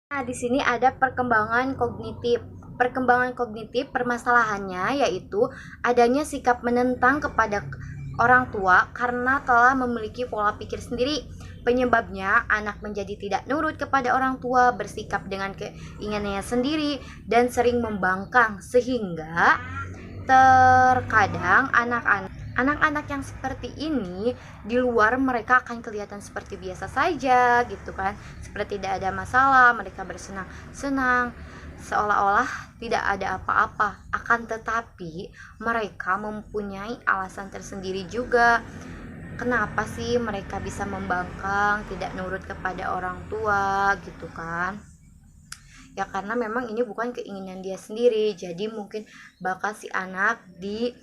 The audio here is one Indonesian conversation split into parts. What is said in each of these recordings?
Nah, di sini ada perkembangan kognitif. Perkembangan kognitif permasalahannya yaitu adanya sikap menentang kepada orang tua karena telah memiliki pola pikir sendiri. Penyebabnya anak menjadi tidak nurut kepada orang tua, bersikap dengan keinginannya sendiri dan sering membangkang sehingga terkadang anak-anak yang seperti ini di luar mereka akan kelihatan seperti biasa saja gitu kan, seperti tidak ada masalah, mereka bersenang-senang seolah-olah tidak ada apa-apa. Akan tetapi mereka mempunyai alasan tersendiri juga kenapa sih mereka bisa membangkang, tidak nurut kepada orang tua gitu kan. Ya karena memang ini bukan keinginan dia sendiri, jadi mungkin bakal si anak di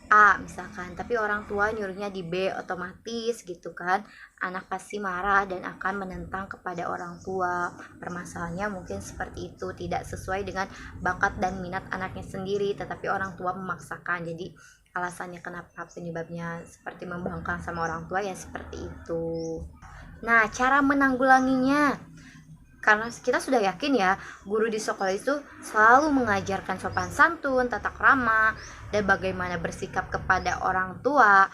A misalkan, tapi orang tua nyuruhnya di B, otomatis gitu kan anak pasti marah dan akan menentang kepada orang tua. Permasalahannya mungkin seperti itu, tidak sesuai dengan bakat dan minat anaknya sendiri, tetapi orang tua memaksakan. Jadi alasannya kenapa penyebabnya seperti membangkang sama orang tua ya seperti itu. Nah, cara menanggulanginya, karena kita sudah yakin ya guru di sekolah itu selalu mengajarkan sopan santun, tata krama, dan bagaimana bersikap kepada orang tua.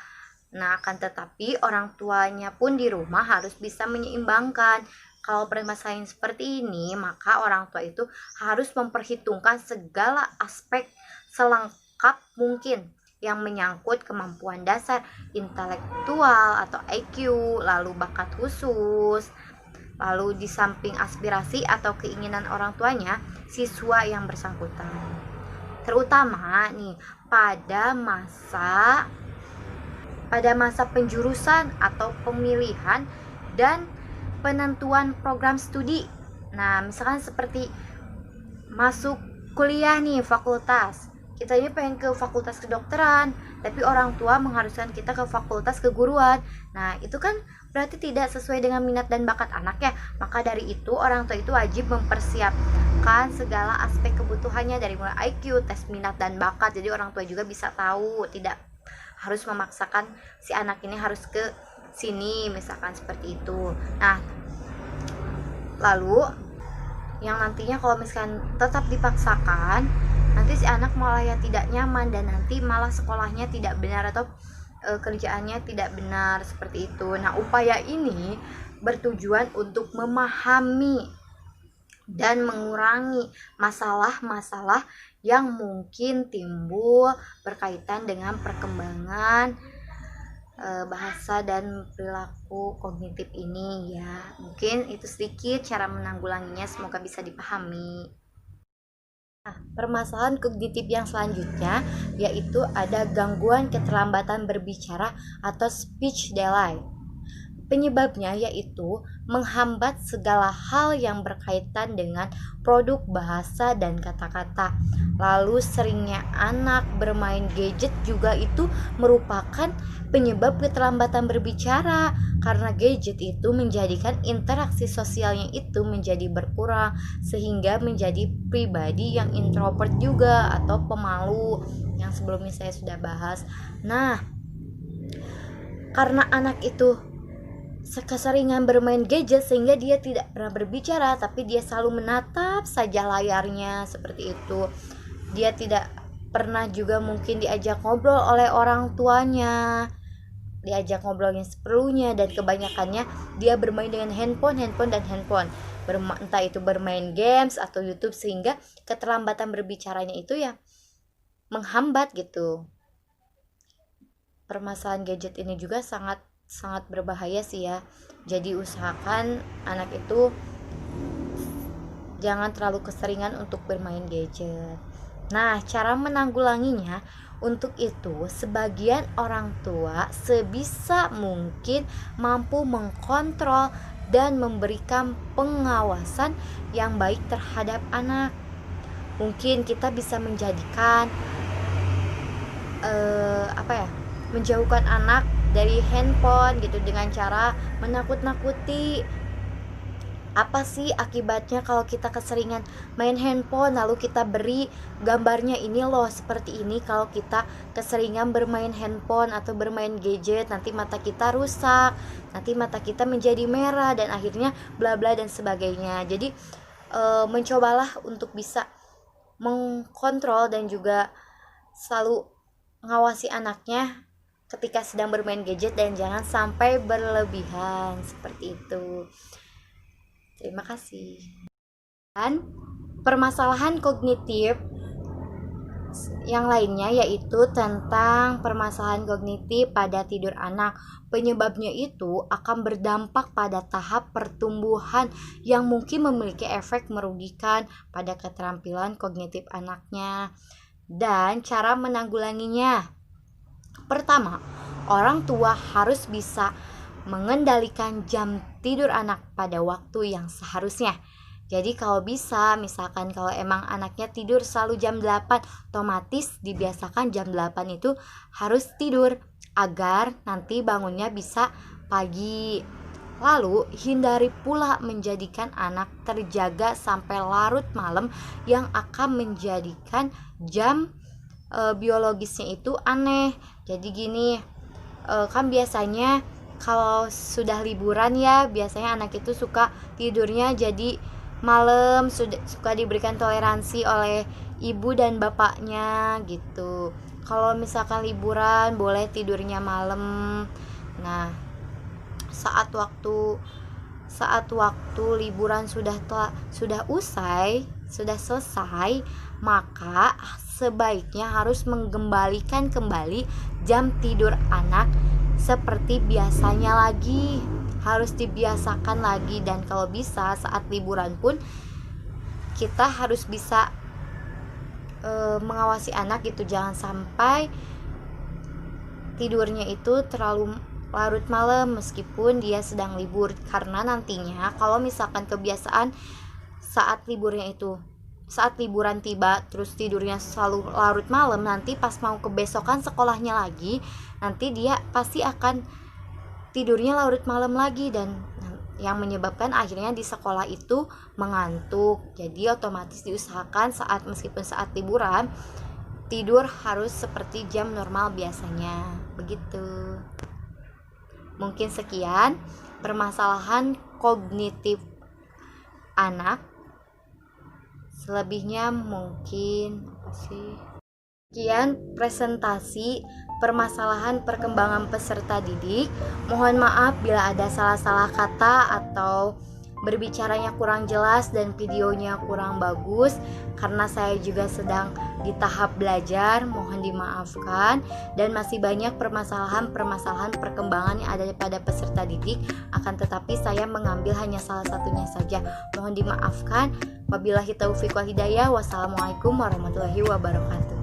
Nah, akan tetapi orang tuanya pun di rumah harus bisa menyeimbangkan. Kalau permasalahan seperti ini, maka orang tua itu harus memperhitungkan segala aspek selengkap mungkin yang menyangkut kemampuan dasar intelektual atau IQ, lalu bakat khusus. Lalu di samping aspirasi atau keinginan orang tuanya, siswa yang bersangkutan. Terutama nih pada masa penjurusan atau pemilihan dan penentuan program studi. Nah, misalkan seperti masuk kuliah nih, fakultas. Kita ini pengen ke fakultas kedokteran, tapi orang tua mengharuskan kita ke fakultas keguruan. Nah, itu kan berarti tidak sesuai dengan minat dan bakat anak ya. Maka dari itu orang tua itu wajib mempersiapkan segala aspek kebutuhannya dari mulai IQ, tes minat dan bakat. Jadi orang tua juga bisa tahu, tidak harus memaksakan si anak ini harus ke sini misalkan seperti itu. Nah, lalu yang nantinya kalau misalkan tetap dipaksakan, nanti si anak malah ya tidak nyaman dan nanti malah sekolahnya tidak benar atau kerjaannya tidak benar seperti itu. Nah, upaya ini bertujuan untuk memahami dan mengurangi masalah-masalah yang mungkin timbul berkaitan dengan perkembangan bahasa dan perilaku kognitif ini ya. Mungkin itu sedikit cara menanggulanginya, semoga bisa dipahami. Nah, permasalahan kognitif yang selanjutnya yaitu ada gangguan keterlambatan berbicara atau speech delay. Penyebabnya yaitu menghambat segala hal yang berkaitan dengan produk bahasa dan kata-kata. Lalu seringnya anak bermain gadget juga itu merupakan penyebab keterlambatan berbicara, karena gadget itu menjadikan interaksi sosialnya itu menjadi berkurang sehingga menjadi pribadi yang introvert juga atau pemalu yang sebelumnya saya sudah bahas. Nah, karena anak itu keseringan bermain gadget sehingga dia tidak pernah berbicara, tapi dia selalu menatap saja layarnya seperti itu. Dia tidak pernah juga mungkin diajak ngobrol oleh orang tuanya, diajak ngobrolnya seperlunya, dan kebanyakannya dia bermain dengan handphone, entah itu bermain games atau YouTube, sehingga keterlambatan berbicaranya itu ya menghambat gitu. Permasalahan gadget ini juga sangat berbahaya sih ya. Jadi usahakan anak itu jangan terlalu keseringan untuk bermain gadget. Nah, cara menanggulanginya, untuk itu sebagian orang tua sebisa mungkin mampu mengkontrol dan memberikan pengawasan yang baik terhadap anak. Mungkin kita bisa menjadikan menjauhkan anak dari handphone gitu dengan cara menakut-nakuti. Apa sih akibatnya kalau kita keseringan main handphone, lalu kita beri gambarnya ini loh seperti ini. Kalau kita keseringan bermain handphone atau bermain gadget, nanti mata kita rusak, nanti mata kita menjadi merah, dan akhirnya bla bla dan sebagainya. Jadi mencobalah untuk bisa mengkontrol dan juga selalu mengawasi anaknya ketika sedang bermain gadget, dan jangan sampai berlebihan seperti itu. Terima kasih. Dan permasalahan kognitif yang lainnya yaitu tentang permasalahan kognitif pada tidur anak. Penyebabnya itu akan berdampak pada tahap pertumbuhan yang mungkin memiliki efek merugikan pada keterampilan kognitif anaknya. Dan cara menanggulanginya. Pertama, orang tua harus bisa mengendalikan jam tidur anak pada waktu yang seharusnya. Jadi kalau bisa, misalkan kalau emang anaknya tidur selalu jam 8, otomatis dibiasakan jam 8 itu harus tidur agar nanti bangunnya bisa pagi. Lalu hindari pula menjadikan anak terjaga sampai larut malam yang akan menjadikan jam biologisnya itu aneh. Jadi gini, kan biasanya kalau sudah liburan ya, biasanya anak itu suka tidurnya jadi malam, suka diberikan toleransi oleh ibu dan bapaknya gitu. Kalau misalkan liburan boleh tidurnya malam. Nah, saat waktu liburan sudah selesai, maka sebaiknya harus mengembalikan kembali jam tidur anak seperti biasanya lagi, harus dibiasakan lagi. Dan kalau bisa saat liburan pun kita harus bisa mengawasi anak gitu, jangan sampai tidurnya itu terlalu larut malam meskipun dia sedang libur, karena nantinya kalau misalkan kebiasaan saat liburan tiba terus tidurnya selalu larut malam, nanti pas mau kebesokan sekolahnya lagi, nanti dia pasti akan tidurnya larut malam lagi, dan yang menyebabkan akhirnya di sekolah itu mengantuk. Jadi otomatis diusahakan meskipun saat liburan tidur harus seperti jam normal biasanya. Begitu. Mungkin sekian permasalahan kognitif anak. Selebihnya mungkin sekian presentasi permasalahan perkembangan peserta didik. Mohon maaf bila ada salah-salah kata atau berbicaranya kurang jelas dan videonya kurang bagus, karena saya juga sedang di tahap belajar, mohon dimaafkan. Dan masih banyak permasalahan perkembangan yang ada pada peserta didik, akan tetapi saya mengambil hanya salah satunya saja, mohon dimaafkan. Wabillahi taufiq wal hidayah. Wassalamualaikum warahmatullahi wabarakatuh.